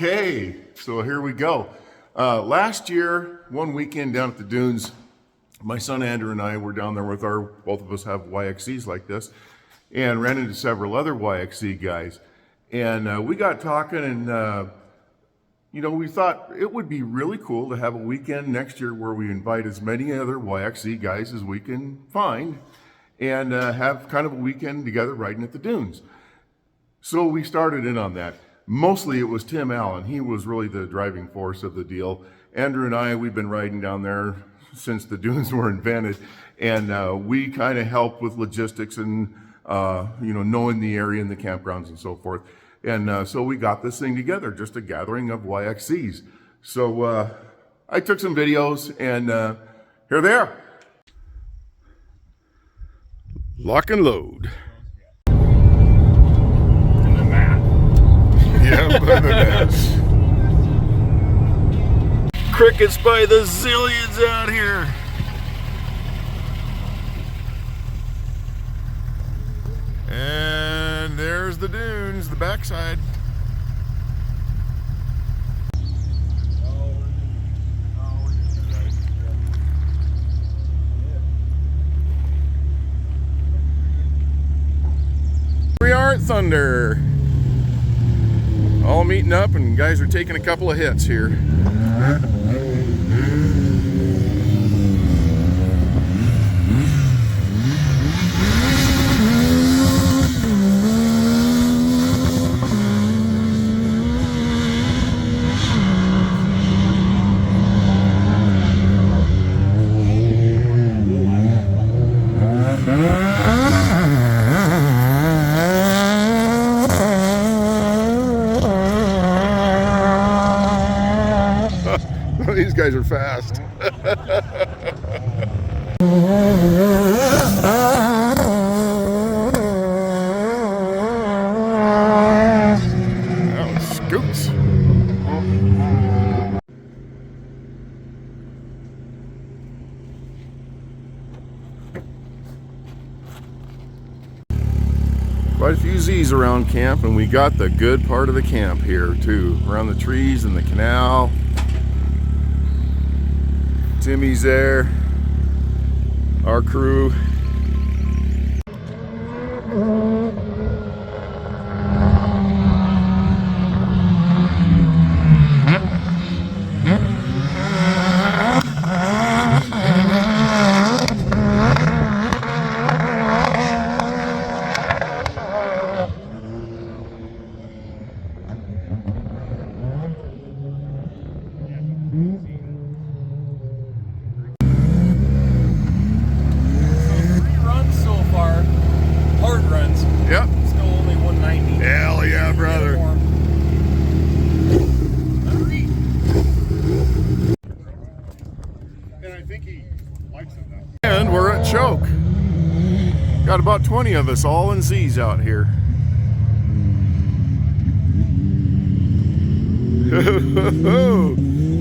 Okay, so here we go. Last year, one weekend down at the Dunes, my son Andrew and I were down there with both of us have YXZs like this, and ran into several other YXZ guys. And we got talking, and we thought it would be really cool to have a weekend next year where we invite as many other YXZ guys as we can find, and have kind of a weekend together riding at the Dunes. So we started in on that. Mostly it was Tim Allen. He was really the driving force of the deal. Andrew and I, we've been riding down there since the Dunes were invented, and we kind of helped with logistics and knowing the area and the campgrounds and so forth. And so we got this thing together, just a gathering of YXZs. So I took some videos, and here they are. Lock and load. Yeah, but the mess. Crickets by the zillions out here. And there's the Dunes, the backside. We are at Thunder. All meeting up, and guys are taking a couple of hits here. These guys are fast. That one scoots. Quite a few Z's around camp, and we got the good part of the camp here too, around the trees and the canal. Timmy's there, our crew. Yep. Still only 190. Hell yeah, brother. And I think he likes it now. And we're at Choke. Got about 20 of us all in Z's out here.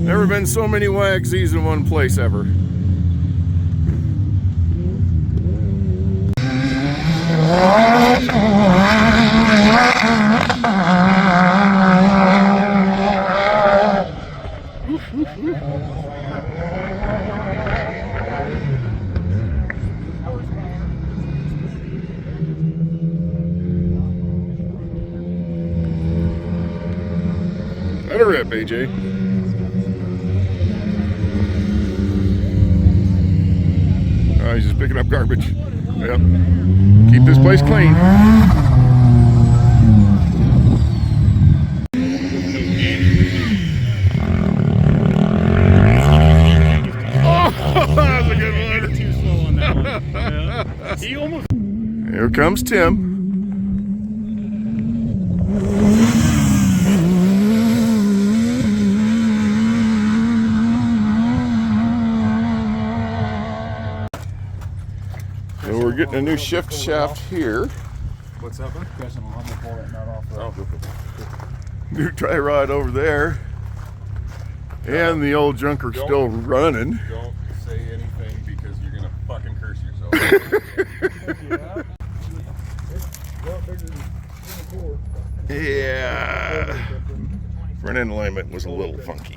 Never been so many YXZs in one place ever. Let her rip, AJ. Oh, he's just picking up garbage. Yep. Keep this place clean. Oh, that's a good one. Too slow on that one. Yeah. He almost. Here comes Tim. So we're getting a new shift shaft here. What's up? I'm gonna pull that nut off. New tie rod over there. And the old junker still running. Don't say anything because you're gonna fucking curse yourself. Yeah. Front end alignment was a little funky.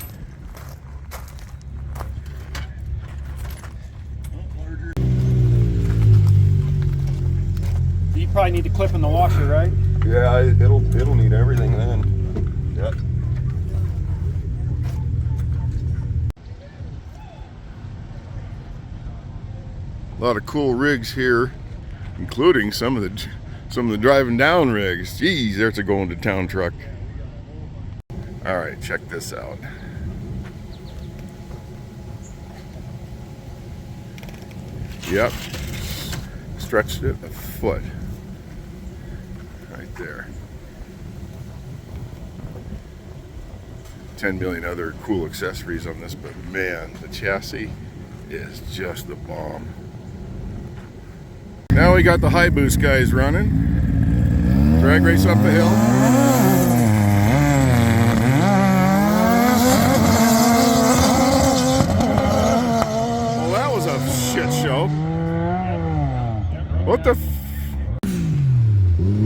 You probably need to clip in the washer, right? Yeah, it'll need everything then. Yep. A lot of cool rigs here, including some of the driving down rigs. Geez, there's a going to town truck. All right, check this out. Yep, stretched it a foot right there. 10 million other cool accessories on this, but man, the chassis is just the bomb. Now we got the high boost guys running. Drag race up the hill. Well, that was a shit show. What the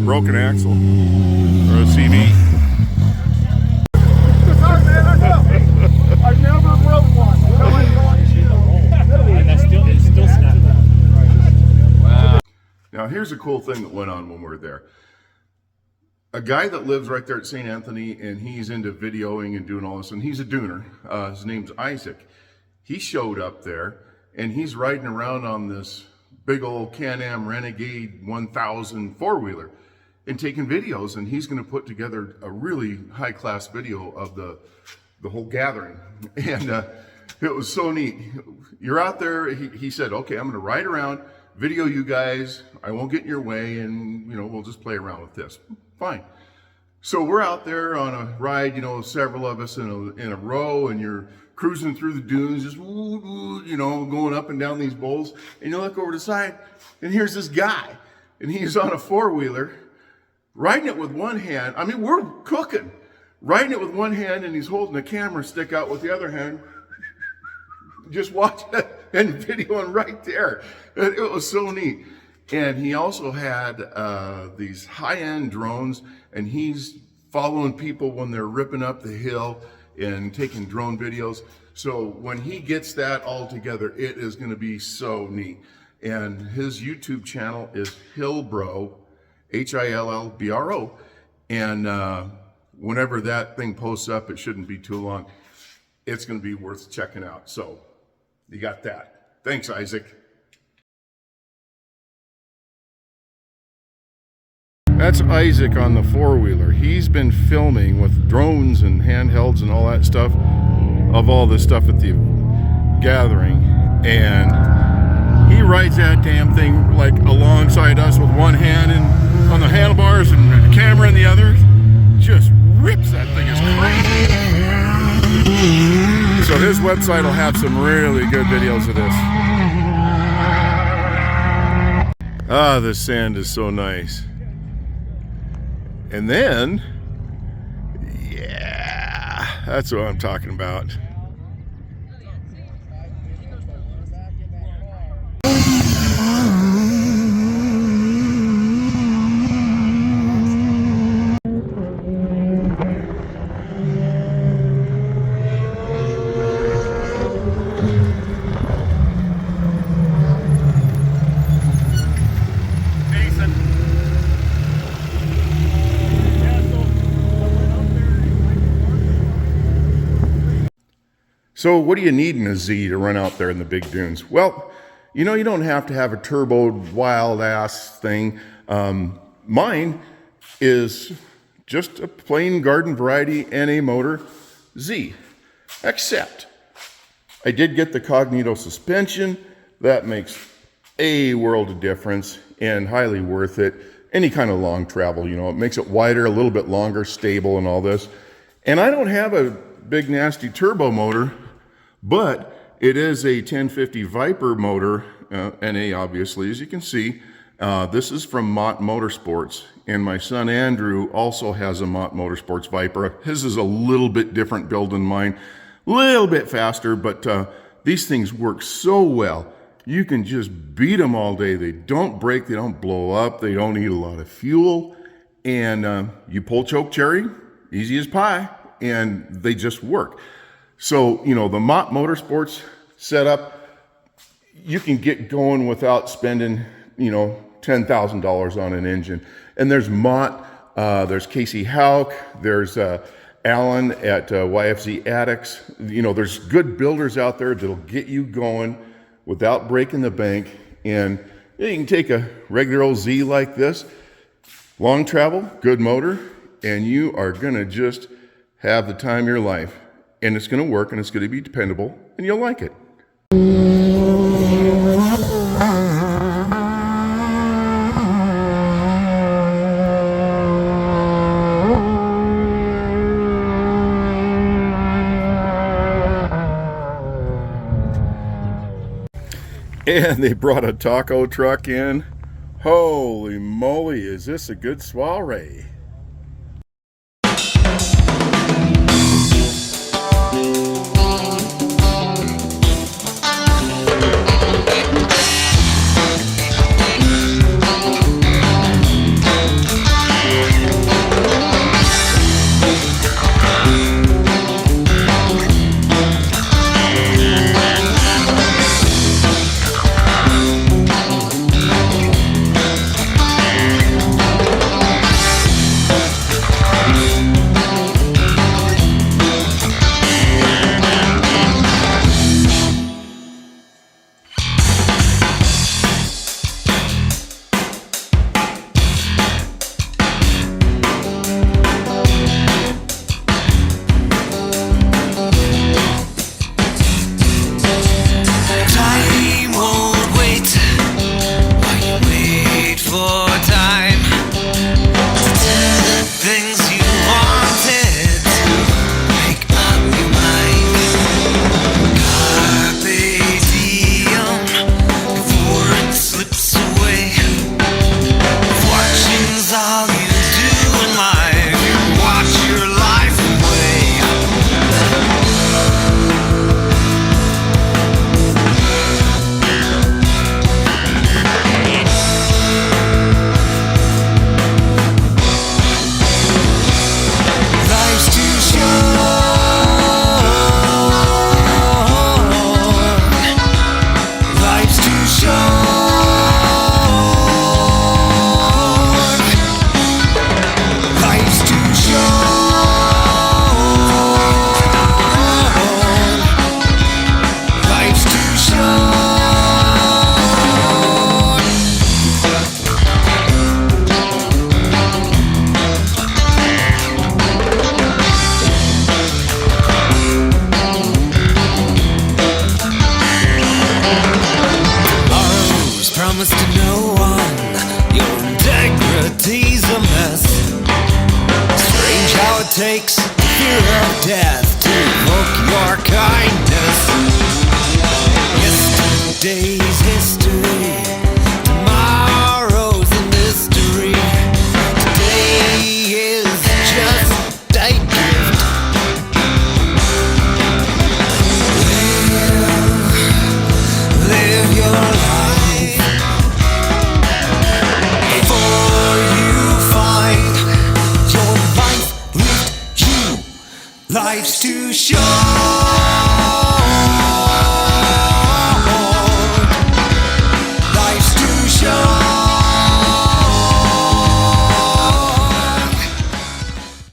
broken axle or a CV? I've never broke one. And it's still snapping. Now here's a cool thing that went on when we were there. A guy that lives right there at St. Anthony, and he's into videoing and doing all this, and he's a Dooner. His name's Isaac. He showed up there, and he's riding around on this big old Can-Am Renegade 1000 four-wheeler and taking videos, and he's going to put together a really high-class video of the whole gathering. And it was so neat. You're out there, he said, okay, I'm going to ride around, video you guys, I won't get in your way, and we'll just play around with this. Fine. So we're out there on a ride, several of us in a row, and you're cruising through the dunes, just going up and down these bowls, and you look over the side, and here's this guy, and he's on a four-wheeler, riding it with one hand. I mean, we're cooking. Riding it with one hand, and he's holding a camera stick out with the other hand, just watching it and videoing right there. It was so neat. And he also had these high-end drones, and he's following people when they're ripping up the hill and taking drone videos. So when he gets that all together, it is going to be so neat. And his YouTube channel is Hillbro, Hillbro. And whenever that thing posts up, it shouldn't be too long. It's going to be worth checking out. So you got that. Thanks, Isaac. That's Isaac on the four-wheeler. He's been filming with drones and handhelds and all that stuff of all this stuff at the gathering. And he rides that damn thing like alongside us with one hand and on the handlebars and the camera in the other. Just rips that thing as crazy. So his website will have some really good videos of this. Ah, the sand is so nice. And then, yeah, that's what I'm talking about. So what do you need in a Z to run out there in the big dunes? Well, you don't have to have a turboed wild ass thing. Mine is just a plain garden variety NA motor Z, except I did get the Cognito suspension. That makes a world of difference and highly worth it. Any kind of long travel, it makes it wider, a little bit longer, stable and all this. And I don't have a big nasty turbo motor, but it is a 1050 Viper motor, NA obviously, as you can see. This is from Mott Motorsports, and my son Andrew also has a Mott Motorsports Viper. His is a little bit different build than mine, a little bit faster, but these things work so well. You can just beat them all day. They don't break, they don't blow up, they don't eat a lot of fuel, and you pull choke cherry, easy as pie. and they just work. So, you know, the Mott Motorsports setup, you can get going without spending, you know, $10,000 on an engine. And there's Mott, there's Casey Hauk, there's Alan at YXZ Addicts. You know, there's good builders out there that'll get you going without breaking the bank. And you can take a regular old Z like this, long travel, good motor, and you are gonna just have the time of your life. And it's gonna work, and it's gonna be dependable, and you'll like it. And they brought a taco truck in. Holy moly, is this a good soiree? Takes fear of death to evoke your kindness. Yesterday's history, tomorrow's a mystery. Today is just a gift. Live your life before you find your life. Life's too short.